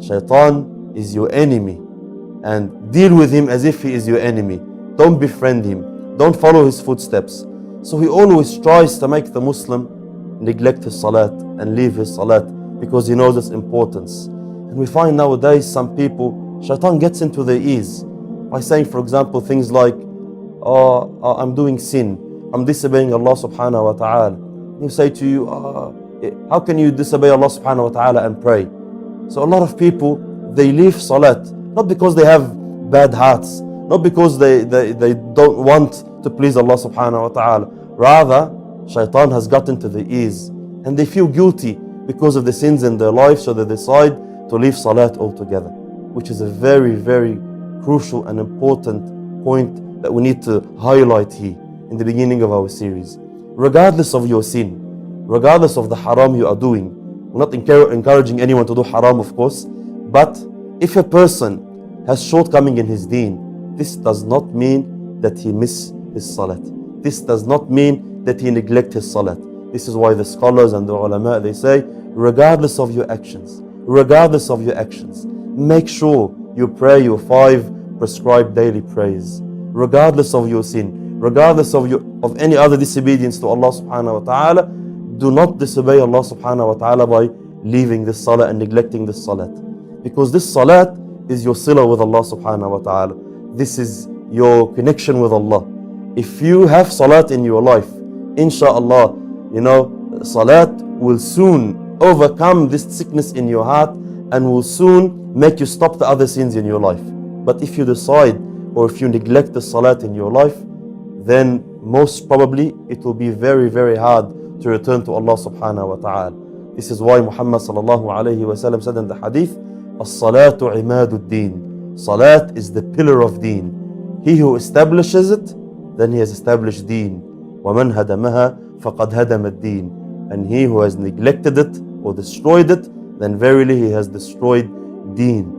Shaitan is your enemy, and deal with him as if he is your enemy. Don't befriend him. Don't follow his footsteps. So he always tries to make the Muslim neglect his salat and leave his salat because he knows its importance. And we find nowadays some people, Shaitan gets into their ears by saying, for example, things like, I'm doing sin, I'm disobeying Allah subhanahu wa ta'ala. He'll say to you, how can you disobey Allah subhanahu wa ta'ala and pray? So a lot of people, they leave salat, not because they have bad hearts, not because they don't want to please Allah subhanahu wa ta'ala. Rather, Shaitan has gotten to their ears and they feel guilty because of the sins in their life, so they decide to leave salat altogether, which is a very, very crucial and important point that we need to highlight here in the beginning of our series. Regardless of your sin, regardless of the haram you are doing, we're not encouraging anyone to do haram, of course, but if a person has shortcoming in his deen, this does not mean that he miss his salat. This does not mean that he neglect his salat. This is why the scholars and the ulama, they say, regardless of your actions, make sure you pray your 5 prescribed daily prayers, regardless of your sin, regardless of any other disobedience to Allah subhanahu wa ta'ala. Do not disobey Allah subhanahu wa ta'ala by leaving this salah and neglecting this salat, because this salat is your sila with Allah subhanahu wa ta'ala. This is your connection with Allah. If you have salat in your life, inshallah, salat will soon overcome this sickness in your heart and will soon make you stop the other sins in your life. But if you decide, or if you neglect the salat in your life, then most probably it will be very, very hard to return to Allah subhanahu wa ta'ala. This is why Muhammad sallallahu alayhi wa sallam said in the hadith, as-salatu imaduddin. Salat is the pillar of deen. He who establishes it, then he has established deen. وَمَنْ هَدَمَهَا فَقَدْ هَدَمَ الدِّينَ. And he who has neglected it or destroyed it, then verily he has destroyed deen.